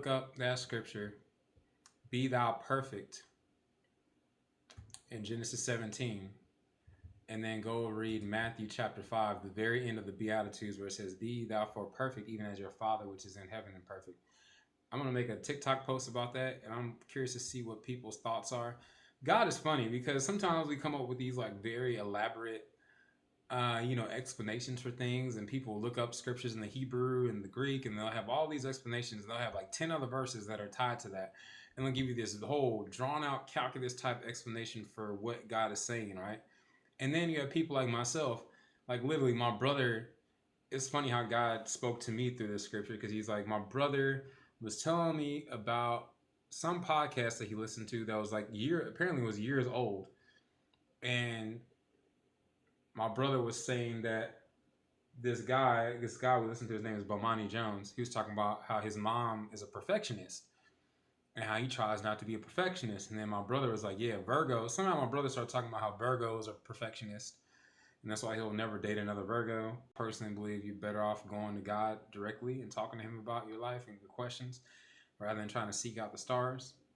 look up that scripture, be thou perfect, in Genesis 17, and then go read Matthew chapter 5, the very end of the Beatitudes, where it says, be thou for perfect, even as your Father which is in heaven is perfect. I'm going to make a TikTok post about that, and I'm curious to see what people's thoughts are. God is funny because sometimes we come up with these like very elaborate explanations for things, and people look up scriptures in the Hebrew and the Greek, and they'll have all these explanations. They'll have like 10 other verses that are tied to that, and they'll give you this whole drawn out calculus type explanation for what God is saying, right? And then you have people like myself, like literally my brother. It's funny how God spoke to me through this scripture, because he's like, my brother was telling me about some podcast that he listened to that was like apparently was years old, and my brother was saying that this guy we listened to, his name is Bomani Jones. He was talking about how his mom is a perfectionist and how he tries not to be a perfectionist. And then my brother was like, yeah, Virgo. Somehow my brother started talking about how Virgos are perfectionists, and that's why he'll never date another Virgo. Personally believe you're better off going to God directly and talking to him about your life and your questions rather than trying to seek out the stars.